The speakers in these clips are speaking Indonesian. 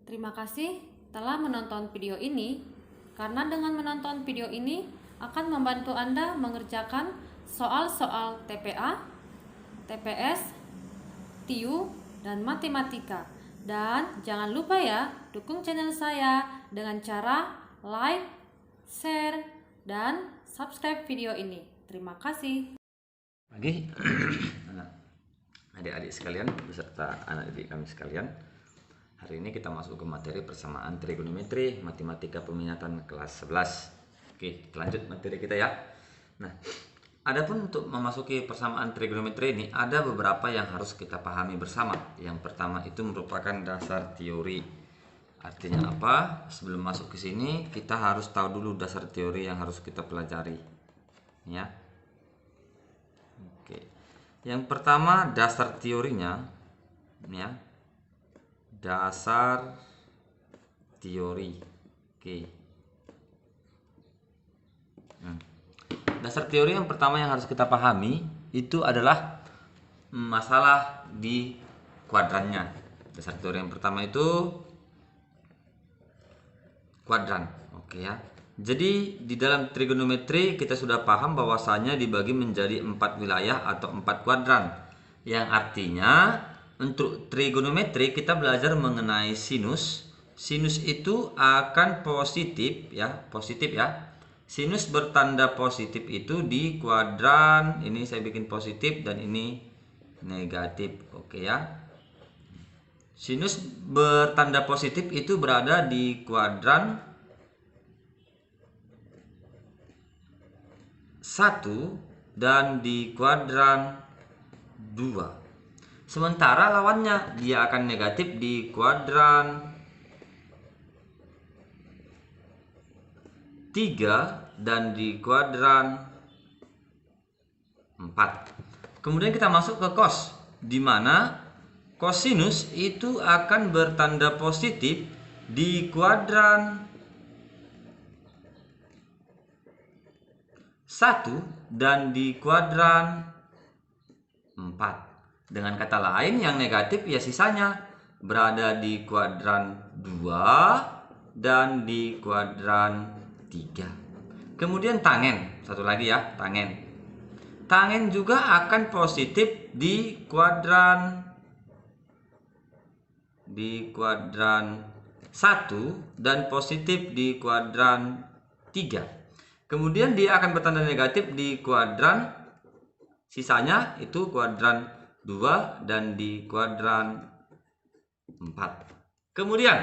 Terima kasih telah menonton video ini, karena dengan menonton video ini akan membantu Anda mengerjakan soal-soal TPA, TPS, TIU, dan matematika. Dan jangan lupa ya, dukung channel saya dengan cara like, share, dan subscribe video ini. Terima kasih. Pagi adik-adik sekalian beserta anak didik kami sekalian. Hari ini kita masuk ke materi persamaan trigonometri matematika peminatan kelas 11. Oke, lanjut materi kita ya. Nah, adapun untuk memasuki persamaan trigonometri ini ada beberapa yang harus kita pahami bersama. Yang pertama itu merupakan dasar teori. Artinya apa? Sebelum masuk ke sini kita harus tahu dulu dasar teori yang harus kita pelajari. Ya. Oke. Yang pertama dasar teorinya ya. Dasar teori. Oke. Dasar teori yang pertama yang harus kita pahami itu adalah masalah di kuadrannya. Dasar teori yang pertama itu kuadran. Oke ya. Jadi di dalam trigonometri kita sudah paham bahwasanya dibagi menjadi 4 wilayah atau 4 kuadran. Yang artinya untuk trigonometri kita belajar mengenai sinus. Sinus itu akan positif ya. Sinus bertanda positif itu di kuadran, ini saya bikin positif dan ini negatif. Oke ya. Sinus bertanda positif itu berada di kuadran 1 dan di kuadran 2. Sementara lawannya dia akan negatif di kuadran 3 dan di kuadran 4. Kemudian kita masuk ke cos, di mana kosinus itu akan bertanda positif di kuadran 1 dan di kuadran 4. Dengan kata lain yang negatif ya sisanya berada di kuadran 2 dan di kuadran 3. Kemudian tangen, satu lagi ya, tangen. Tangen juga akan positif di kuadran 1 dan positif di kuadran 3. Kemudian dia akan bertanda negatif di kuadran sisanya itu kuadran 2 dan di kuadran 4. Kemudian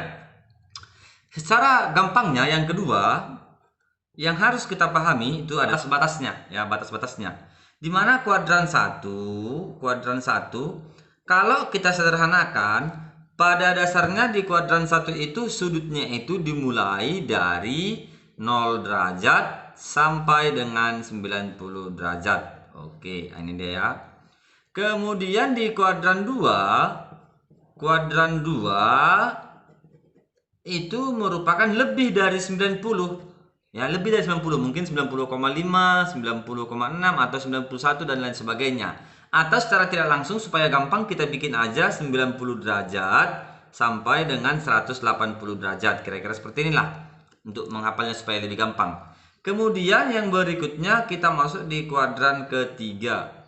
secara gampangnya yang kedua yang harus kita pahami itu ada batas-batasnya ya, batas-batasnya. Di mana kuadran 1 kalau kita sederhanakan pada dasarnya di kuadran 1 itu sudutnya itu dimulai dari 0 derajat sampai dengan 90 derajat. Oke, ini dia ya. Kemudian di kuadran 2 itu merupakan lebih dari 90. Ya, lebih dari 90, mungkin 90,5, 90,6 atau 91 dan lain sebagainya. Atau secara tidak langsung supaya gampang kita bikin aja 90 derajat sampai dengan 180 derajat. Kira-kira seperti inilah untuk menghafalnya supaya lebih gampang. Kemudian yang berikutnya kita masuk di kuadran ketiga.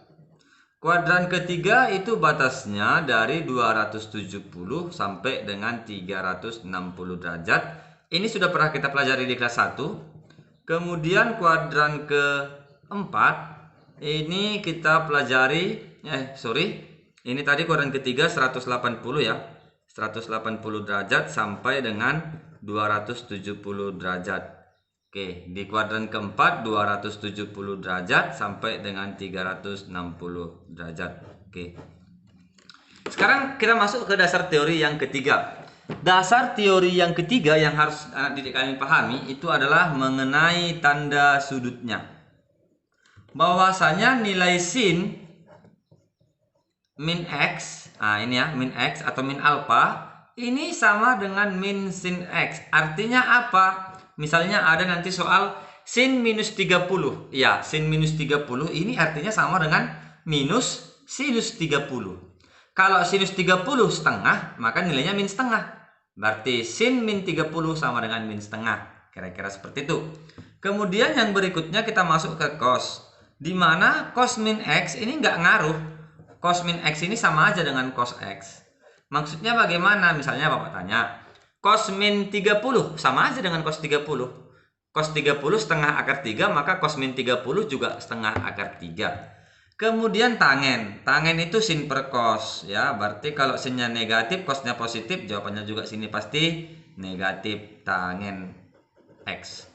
Kuadran ketiga itu batasnya dari 270 sampai dengan 360 derajat. Ini sudah pernah kita pelajari di kelas 1. Kemudian kuadran keempat ini kita pelajari ini tadi kuadran ketiga 180 ya. 180 derajat sampai dengan 270 derajat. Oke, di kuadran keempat 270 derajat sampai dengan 360 derajat. Oke. Sekarang kita masuk ke dasar teori yang ketiga. Dasar teori yang ketiga yang harus anak didik kalian pahami itu adalah mengenai tanda sudutnya. Bahwasanya nilai sin min x, ini ya, min x atau min alpha ini sama dengan min sin x. Artinya apa? Misalnya ada nanti soal sin minus 30. Ya, sin minus 30 ini artinya sama dengan minus sinus 30. Kalau sinus 30 setengah, maka nilainya min setengah. Berarti sin min 30 sama dengan min setengah. Kira-kira seperti itu. Kemudian yang berikutnya kita masuk ke cos. Di mana cos min X ini nggak ngaruh. Cos min X ini sama aja dengan cos X. Maksudnya bagaimana? Misalnya Bapak tanya, cos min 30 sama aja dengan cos 30. Cos 30 setengah akar 3, maka cos min 30 juga setengah akar 3. Kemudian tangen. Tangen itu sin per cos ya. Berarti kalau sinnya negatif, cosnya positif, jawabannya juga sini pasti negatif tangen X.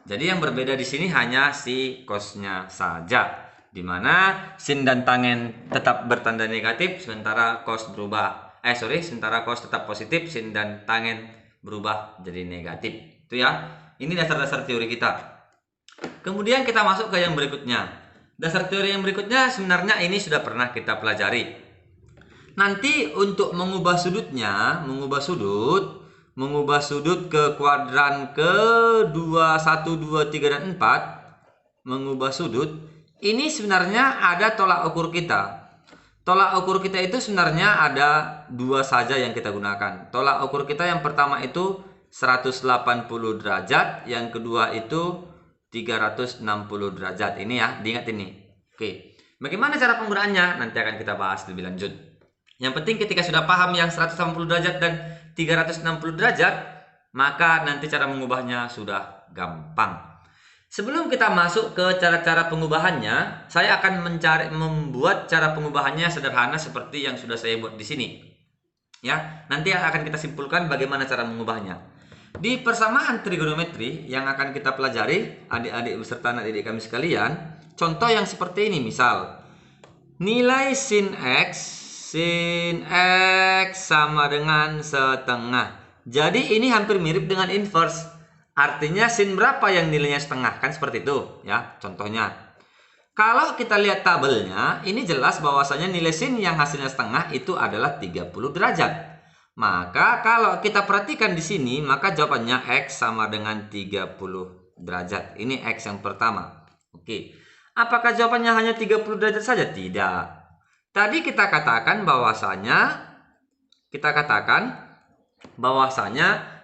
Jadi yang berbeda di sini hanya si cosnya saja. Dimana sin dan tangen tetap bertanda negatif, sementara cos berubah. Sementara cos tetap positif, sin dan tangen berubah jadi negatif. Itu ya. Ini dasar-dasar teori kita. Kemudian kita masuk ke yang berikutnya. Dasar teori yang berikutnya sebenarnya ini sudah pernah kita pelajari. Nanti untuk mengubah sudutnya, mengubah sudut ke kuadran ke 2, 1, 2, 3, dan 4, mengubah sudut, ini sebenarnya ada tolak ukur kita. Tolak ukur kita itu sebenarnya ada dua saja yang kita gunakan. Tolak ukur kita yang pertama itu 180 derajat, yang kedua itu 360 derajat. Ini ya, diingat ini. Oke. Bagaimana cara penggunaannya? Nanti akan kita bahas lebih lanjut. Yang penting ketika sudah paham yang 180 derajat dan 360 derajat, maka nanti cara mengubahnya sudah gampang. Sebelum kita masuk ke cara-cara pengubahannya, saya akan membuat cara pengubahannya sederhana seperti yang sudah saya buat di sini. Ya, nanti akan kita simpulkan bagaimana cara mengubahnya. Di persamaan trigonometri yang akan kita pelajari, adik-adik beserta anak didik kami sekalian, contoh yang seperti ini, misal nilai sin X sama dengan setengah. Jadi ini hampir mirip dengan inverse. Artinya sin berapa yang nilainya setengah, kan seperti itu ya contohnya. Kalau kita lihat tabelnya, ini jelas bahwasanya nilai sin yang hasilnya setengah itu adalah 30 derajat. Maka kalau kita perhatikan di sini, maka jawabannya X sama dengan 30 derajat. Ini X yang pertama. Oke. Apakah jawabannya hanya 30 derajat saja? Tidak. Tadi kita katakan bahwasanya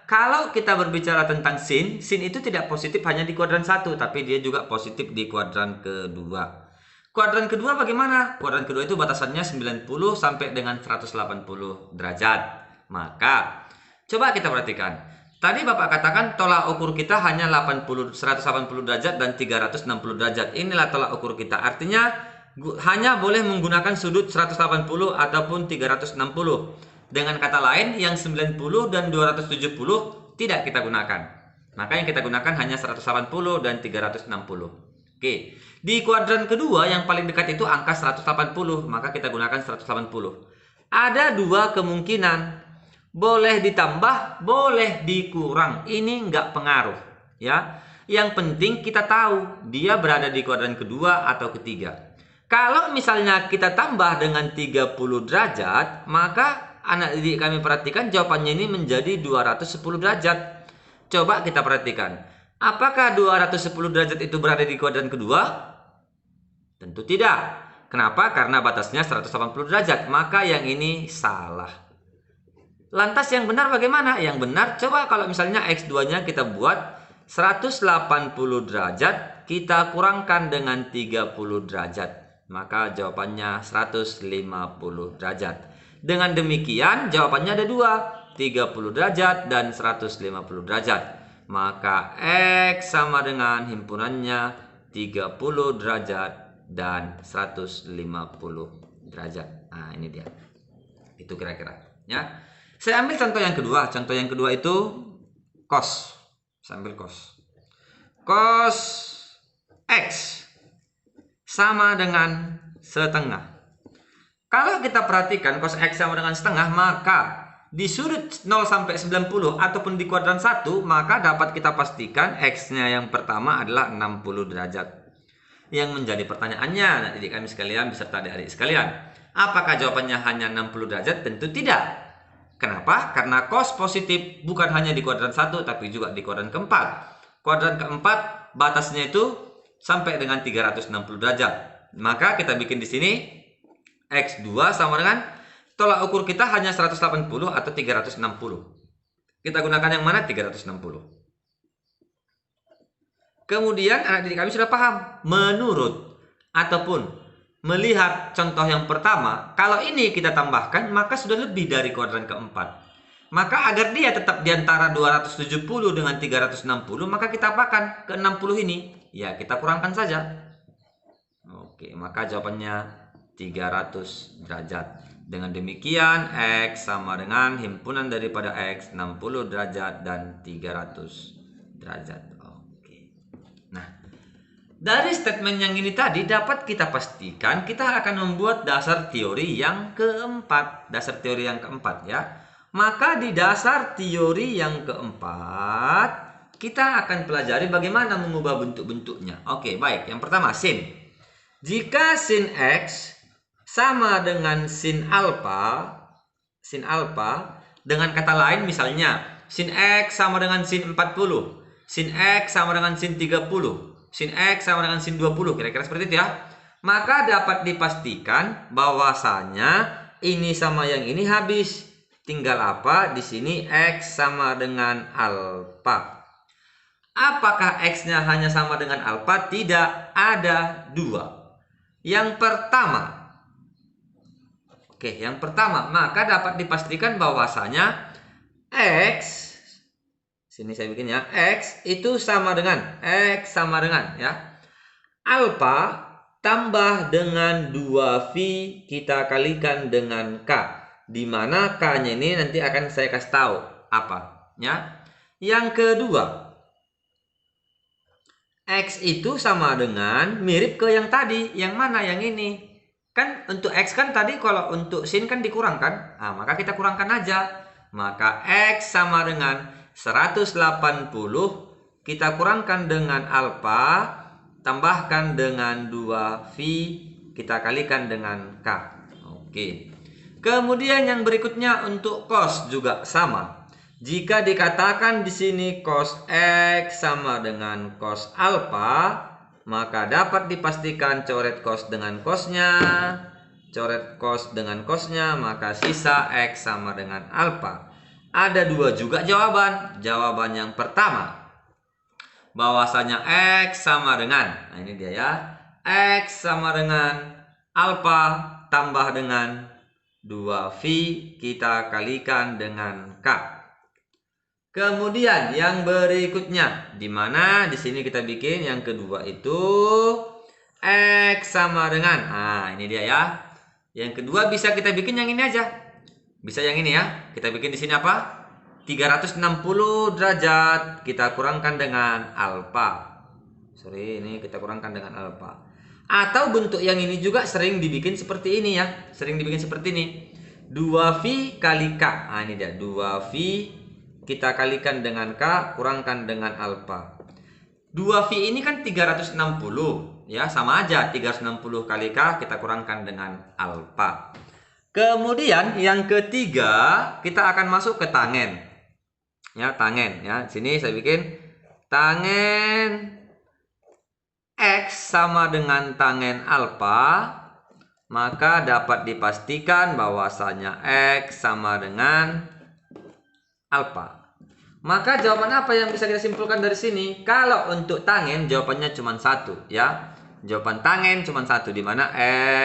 kalau kita berbicara tentang sin itu tidak positif hanya di kuadran 1, tapi dia juga positif di kuadran kedua. Kuadran kedua bagaimana? Kuadran kedua itu batasannya 90 sampai dengan 180 derajat. Maka coba kita perhatikan. Tadi Bapak katakan tolak ukur kita hanya 180 derajat dan 360 derajat. Inilah tolak ukur kita. Artinya hanya boleh menggunakan sudut 180 ataupun 360. Dengan kata lain, yang 90 dan 270 tidak kita gunakan. Maka yang kita gunakan hanya 180 dan 360. Oke. Di kuadran kedua yang paling dekat itu angka 180, maka kita gunakan 180. Ada dua kemungkinan. Boleh ditambah, boleh dikurang. Ini nggak pengaruh, ya. Yang penting kita tahu dia berada di kuadran kedua atau ketiga. Kalau misalnya kita tambah dengan 30 derajat, maka anak didik kami perhatikan jawabannya ini menjadi 210 derajat. Coba kita perhatikan. Apakah 210 derajat itu berada di kuadran kedua? Tentu tidak. Kenapa? Karena batasnya 180 derajat. Maka yang ini salah. Lantas yang benar bagaimana? Yang benar coba kalau misalnya X2-nya kita buat 180 derajat, kita kurangkan dengan 30 derajat. Maka jawabannya 150 derajat. Dengan demikian jawabannya ada dua, 30 derajat dan 150 derajat. Maka X sama dengan himpunannya 30 derajat dan 150 derajat. Nah ini dia. Itu kira-kira ya. Saya ambil contoh yang kedua. Contoh yang kedua itu cos. Saya ambil cos. Cos X sama dengan setengah. Kalau kita perhatikan cos X sama dengan setengah, maka di sudut 0 sampai 90 ataupun di kuadran 1, maka dapat kita pastikan X-nya yang pertama adalah 60 derajat. Yang menjadi pertanyaannya, anak didik kami sekalian beserta adik-adik sekalian, apakah jawabannya hanya 60 derajat? Tentu tidak. Kenapa? Karena cos positif bukan hanya di kuadran 1 tapi juga di kuadran keempat. Kuadran keempat batasnya itu sampai dengan 360 derajat. Maka kita bikin di sini X2 sama dengan tolak ukur kita hanya 180 atau 360. Kita gunakan yang mana? 360. Kemudian anak didik kami sudah paham. Menurut ataupun melihat contoh yang pertama, kalau ini kita tambahkan, maka sudah lebih dari kuadran keempat. Maka agar dia tetap di antara 270 dengan 360, maka kita apakan? Ke 60 ini. Ya, kita kurangkan saja. Oke, maka jawabannya 300 derajat. Dengan demikian, X sama dengan himpunan daripada X 60 derajat dan 300 derajat. Nah, dari statement yang ini tadi dapat kita pastikan kita akan membuat dasar teori yang keempat. Dasar teori yang keempat ya. Maka di dasar teori yang keempat kita akan pelajari bagaimana mengubah bentuk-bentuknya. Oke, baik. Yang pertama, sin. Jika sin X sama dengan sin alpha, dengan kata lain misalnya sin X sama dengan sin 40. Sin X sama dengan sin 30, sin X sama dengan sin 20, kira-kira seperti itu ya. Maka dapat dipastikan bahwasanya ini sama yang ini habis. Tinggal apa? Di sini X sama dengan alpha. Apakah X-nya hanya sama dengan alpha? Tidak, ada dua. Yang pertama, maka dapat dipastikan bahwasanya X, sini saya bikin ya, X itu sama dengan ya alpha tambah dengan 2V kita kalikan dengan K, di mana K-nya ini nanti akan saya kasih tahu apa ya. Yang kedua, X itu sama dengan mirip ke yang tadi. Yang mana? Yang ini. Kan untuk X kan tadi kalau untuk sin kan dikurangkan. Nah, maka kita kurangkan aja. Maka X sama dengan 180 kita kurangkan dengan alpha tambahkan dengan 2V kita kalikan dengan K. Oke. Kemudian yang berikutnya untuk cos juga sama. Jika dikatakan di sini cos X sama dengan cos alpha, maka dapat dipastikan coret cos dengan cosnya, maka sisa X sama dengan alpha. Ada dua juga jawaban. Jawaban yang pertama, bahwasanya X sama dengan, nah ini dia ya, X sama dengan alpha tambah dengan 2V kita kalikan dengan K. Kemudian yang berikutnya, di mana di sini kita bikin yang kedua itu X sama dengan, nah ini dia ya. Yang kedua bisa kita bikin yang ini aja. Bisa yang ini ya. Kita bikin di sini apa? 360 derajat kita kurangkan dengan alpha. Ini kita kurangkan dengan alpha. Atau bentuk yang ini juga sering dibikin seperti ini ya. Sering dibikin seperti ini. 2V kali K. Nah ini dia. 2V kita kalikan dengan K kurangkan dengan alpha. 2V ini kan 360 ya, sama aja 360 kali K kita kurangkan dengan alpha. Kemudian yang ketiga kita akan masuk ke tangen. Ya, tangen ya. Sini saya bikin tangen X sama dengan tangen alpha, maka dapat dipastikan bahwasanya X sama dengan alpha. Maka jawaban apa yang bisa kita simpulkan dari sini? Kalau untuk tangen jawabannya cuma satu ya. Jawaban tangen cuma satu, di mana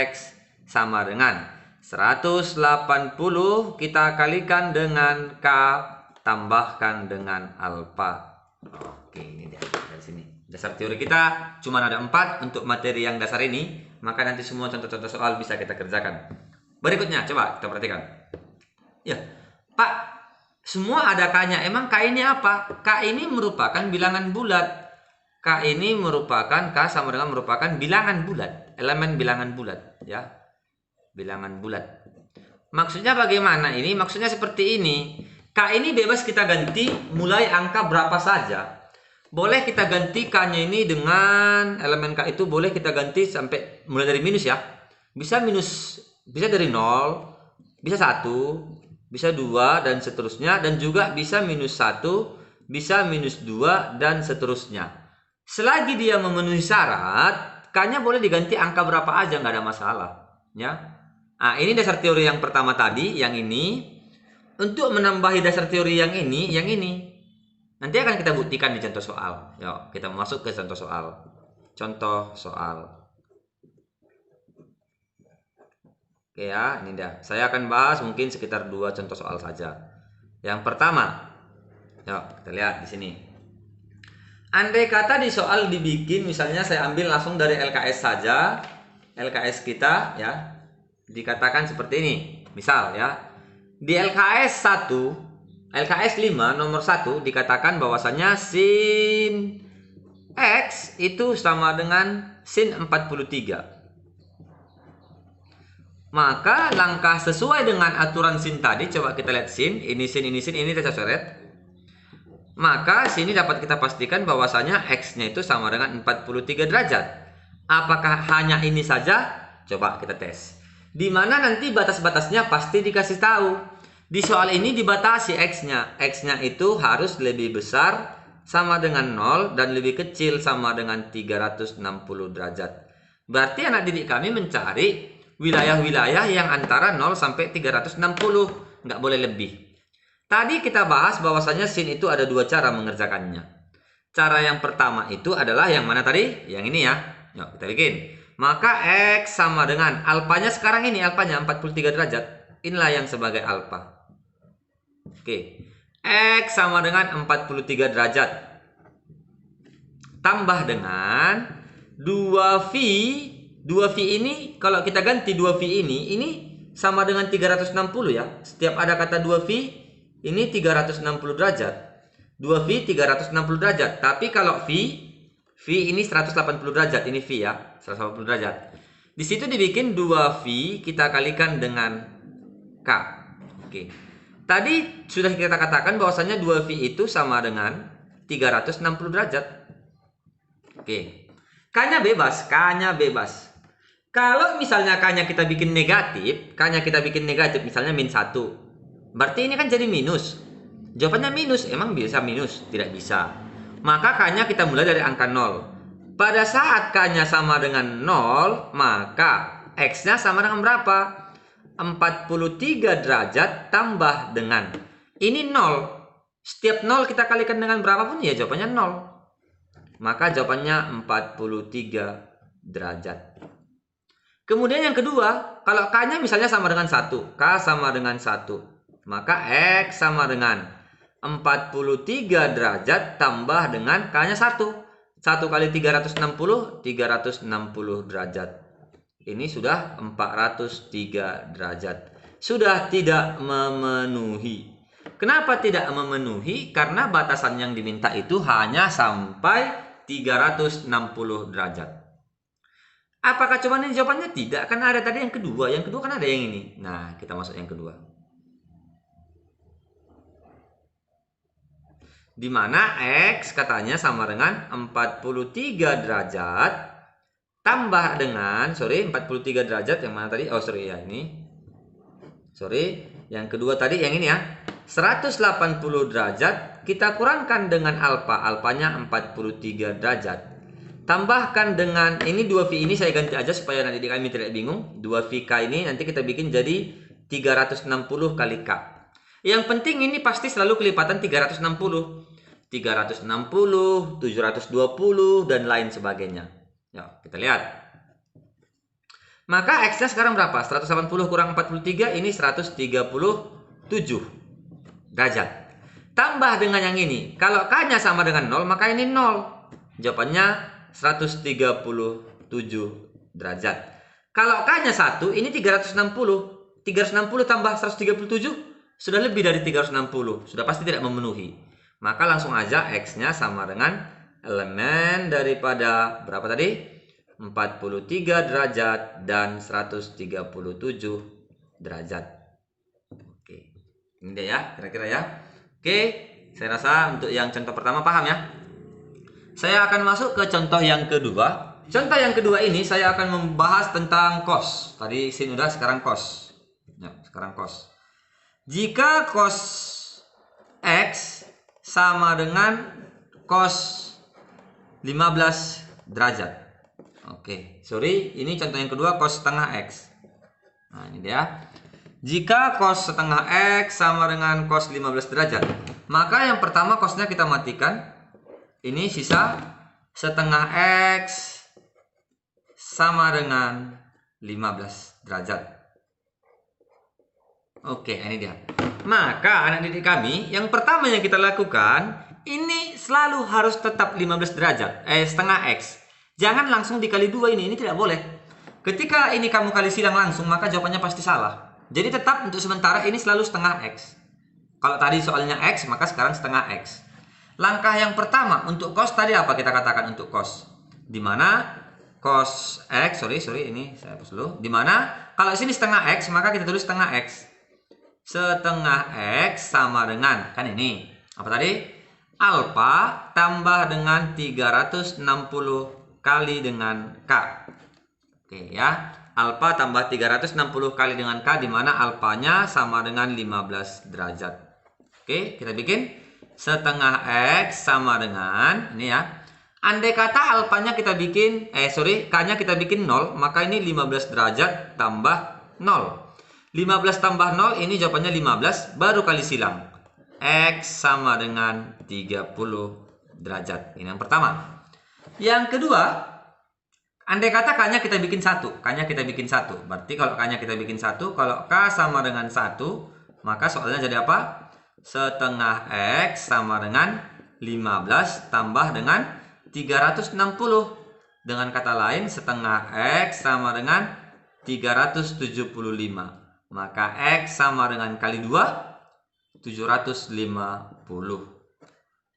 X sama dengan 180 kita kalikan dengan K tambahkan dengan alpha. Oke, ini dia dari sini. Dasar teori kita cuma ada 4 untuk materi yang dasar ini, maka nanti semua contoh-contoh soal bisa kita kerjakan. Berikutnya coba kita perhatikan. Ya, Pak, semua ada K-nya. Emang K ini apa? K ini merupakan bilangan bulat. K ini merupakan, K sama dengan merupakan bilangan bulat, elemen bilangan bulat ya. Bilangan bulat. Maksudnya bagaimana ini? Maksudnya seperti ini. K ini bebas kita ganti mulai angka berapa saja. Boleh kita ganti K-nya ini dengan elemen K itu boleh kita ganti sampai mulai dari minus ya. Bisa minus, bisa dari 0, bisa 1, bisa 2 dan seterusnya, dan juga bisa minus 1, bisa minus 2 dan seterusnya. Selagi dia memenuhi syarat, K-nya boleh diganti angka berapa aja, nggak ada masalah ya. Nah, ini dasar teori yang pertama tadi, yang ini. untuk menambahi dasar teori yang ini. Nanti akan kita buktikan di contoh soal. Yuk, kita masuk ke contoh soal. Contoh soal. Oke ya, ini dia. Saya akan bahas mungkin sekitar 2 contoh soal saja. Yang pertama, yuk kita lihat di sini. Andai kata di soal dibikin, misalnya saya ambil langsung dari LKS saja. LKS kita ya, dikatakan seperti ini. Misal ya, di LKS 1, LKS 5 nomor 1 dikatakan bahwasanya sin X itu sama dengan sin 43. Maka langkah sesuai dengan aturan sin tadi, coba kita lihat sin, ini kita coret. Maka sini dapat kita pastikan bahwasanya X-nya itu sama dengan 43 derajat. Apakah hanya ini saja? Coba kita tes. Di mana nanti batas-batasnya pasti dikasih tahu. Di soal ini dibatasi X-nya. X-nya itu harus lebih besar sama dengan 0 dan lebih kecil sama dengan 360 derajat. Berarti anak didik kami mencari wilayah-wilayah yang antara 0 sampai 360. Nggak boleh lebih. Tadi kita bahas bahwasanya sin itu ada 2 cara mengerjakannya. Cara yang pertama itu adalah yang mana tadi? Yang ini ya. Yuk kita bikin. Maka X sama dengan alfanya sekarang ini, alfanya 43 derajat. Inilah yang sebagai alfa. Oke. X sama dengan 43 derajat. Tambah dengan 2V. 2V ini kalau kita ganti 2V ini sama dengan 360 ya. Setiap ada kata 2V, ini 360 derajat. 2V 360 derajat. Tapi kalau V ini 180 derajat. Ini V ya, 180 derajat. Di situ dibikin 2V kita kalikan dengan K. Oke. Tadi sudah kita katakan bahwasanya 2V itu sama dengan 360 derajat. Oke. K-nya bebas, K-nya bebas. Kalau misalnya K-nya kita bikin negatif, misalnya min 1. Berarti ini kan jadi minus. Jawabannya minus, emang bisa minus? Tidak bisa. Maka K-nya kita mulai dari angka 0. Pada saat K-nya sama dengan 0, maka X-nya sama dengan berapa? 43 derajat tambah dengan ini 0. Setiap 0 kita kalikan dengan berapapun ya jawabannya 0. Maka jawabannya 43 derajat. Kemudian yang kedua, kalau K-nya misalnya sama dengan 1, K sama dengan 1, maka X sama dengan 43 derajat tambah dengan K-nya 1. 1 kali 360, 360 derajat. Ini sudah 403 derajat. Sudah tidak memenuhi. Kenapa tidak memenuhi? Karena batasan yang diminta itu hanya sampai 360 derajat. Apakah cuma ini jawabannya? Tidak, kan ada tadi yang kedua. Yang kedua kan ada yang ini. Nah, kita masuk yang kedua. Di mana X katanya sama dengan 43 derajat tambah dengan 43 derajat yang mana tadi? Oh, sorry ya ini. Sorry, yang kedua tadi yang ini ya. 180 derajat kita kurangkan dengan alfa. Alfanya 43 derajat. Tambahkan dengan ini 2V ini saya ganti aja supaya nanti kami tidak bingung. 2VK ini nanti kita bikin jadi 360 kali K. Yang penting ini pasti selalu kelipatan 360. 360, 720 dan lain sebagainya. Yuk, kita lihat. Maka X-nya sekarang berapa? 180 kurang 43, ini 137 derajat. Tambah dengan yang ini. Kalau K-nya sama dengan 0, maka ini 0. Jawabannya 137 derajat. Kalau K-nya 1, ini 360. 360 tambah 137, sudah lebih dari 360. Sudah pasti tidak memenuhi. Maka langsung aja X-nya sama dengan elemen daripada berapa tadi? 43 derajat dan 137 derajat. Oke. Ini dia ya, kira-kira ya. Oke, saya rasa untuk yang contoh pertama paham ya. Saya akan masuk ke contoh yang kedua. Contoh yang kedua ini saya akan membahas tentang cos. Tadi sin udah, sekarang cos. Ya, sekarang cos. Jika cos X sama dengan cos 15 derajat. Oke, sorry, ini contoh yang kedua cos setengah X. Nah, ini dia. Jika cos setengah X sama dengan cos 15 derajat, maka yang pertama cosnya kita matikan. Ini sisa setengah X sama dengan 15 derajat. Oke, ini dia. Maka anak didik kami, yang pertama yang kita lakukan, ini selalu harus tetap 15 derajat, setengah X. Jangan langsung dikali 2 ini tidak boleh. Ketika ini kamu kali silang langsung, maka jawabannya pasti salah. Jadi tetap untuk sementara ini selalu setengah X. Kalau tadi soalnya X, maka sekarang setengah X. Langkah yang pertama untuk cos tadi apa kita katakan untuk cos? Dimana cos X, sorry ini saya hapus dulu. Dimana kalau sini setengah X, maka kita tulis setengah X. Setengah X sama dengan, kan ini, apa tadi? Alfa tambah dengan 360 kali dengan K. Oke ya. Alfa tambah 360 kali dengan K, di mana alfanya sama dengan 15 derajat. Oke, kita bikin setengah X sama dengan, ini ya. Andai kata alfanya kita bikin, K-nya kita bikin 0, maka ini 15 derajat tambah 0. 15 tambah 0, ini jawabannya 15, baru kali silang. X sama dengan 30 derajat. Ini yang pertama. Yang kedua, andai kata K-nya kita bikin 1. K-nya kita bikin 1. Berarti kalau K-nya kita bikin 1, kalau K sama dengan 1, maka soalnya jadi apa? Setengah X sama dengan 15 tambah dengan 360. Dengan kata lain, setengah X sama dengan 375. Maka X sama dengan kali 2, 750.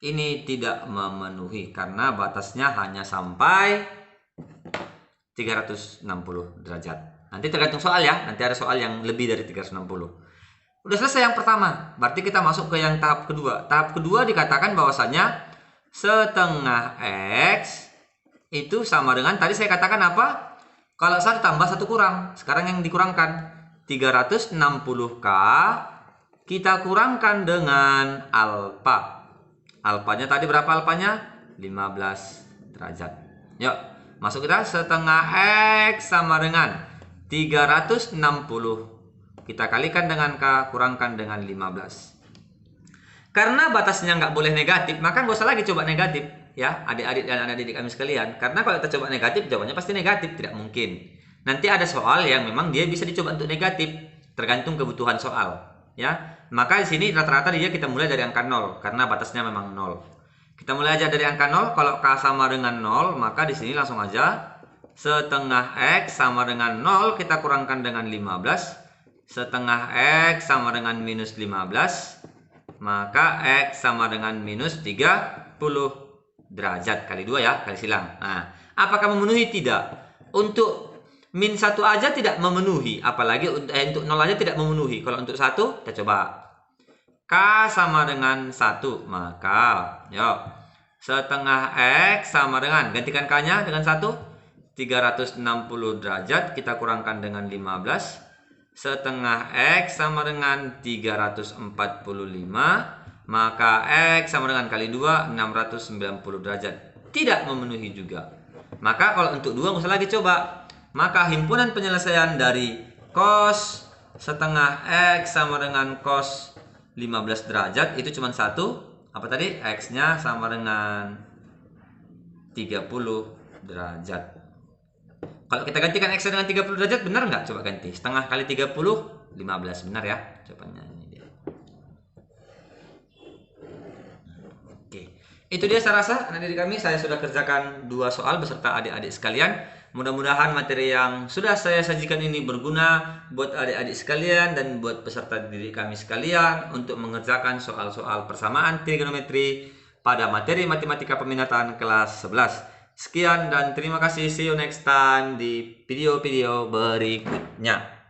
Ini tidak memenuhi karena batasnya hanya sampai 360 derajat. Nanti tergantung soal ya. Nanti ada soal yang lebih dari 360. Udah selesai yang pertama. Berarti kita masuk ke yang tahap kedua. Tahap kedua dikatakan bahwasanya setengah X itu sama dengan, tadi saya katakan apa? Kalau 1 tambah 1 kurang. Sekarang yang dikurangkan 360K kita kurangkan dengan alfa. Alfanya tadi berapa alfanya? 15 derajat. Yuk, masuk kita. Setengah X sama dengan 360. Kita kalikan dengan K, kurangkan dengan 15. Karena batasnya nggak boleh negatif, maka nggak usah lagi coba negatif. Ya, adik-adik dan anak didik kami sekalian. Karena kalau kita coba negatif, jawabannya pasti negatif. Tidak mungkin. Nanti ada soal yang memang dia bisa dicoba untuk negatif. Tergantung kebutuhan soal. Ya, maka di sini rata-rata dia kita mulai dari angka 0. Karena batasnya memang 0. Kita mulai aja dari angka 0. Kalau K sama dengan 0, maka di sini langsung aja setengah X sama dengan 0, kita kurangkan dengan 15. Setengah X sama dengan minus 15. Maka X sama dengan minus 30 derajat kali 2 ya, kali silang. Nah, apakah memenuhi? Tidak. Untuk min 1 aja tidak memenuhi, apalagi untuk 0 aja tidak memenuhi. Kalau untuk 1, kita coba. K sama dengan 1, maka yuk, setengah X sama dengan, gantikan K-nya dengan 1, 360 derajat, kita kurangkan dengan 15. Setengah X sama dengan 345, maka X sama dengan kali 2, 690 derajat. Tidak memenuhi juga. Maka kalau untuk 2 nggak usah lagi coba. Maka himpunan penyelesaian dari cos setengah X sama dengan cos 15 derajat itu cuma 1. Apa tadi? X-nya sama dengan 30 derajat. Kalau kita gantikan X dengan 30 derajat, benar nggak? Coba ganti. Setengah kali 30, 15. Benar ya? Jawabannya ini dia. Oke. Itu dia saya rasa, anak didik kami. Saya sudah kerjakan 2 soal beserta adik-adik sekalian. Mudah-mudahan materi yang sudah saya sajikan ini berguna buat adik-adik sekalian dan buat peserta didik kami sekalian untuk mengerjakan soal-soal persamaan trigonometri pada materi matematika peminatan kelas 11. Sekian dan terima kasih. See you next time di video-video berikutnya.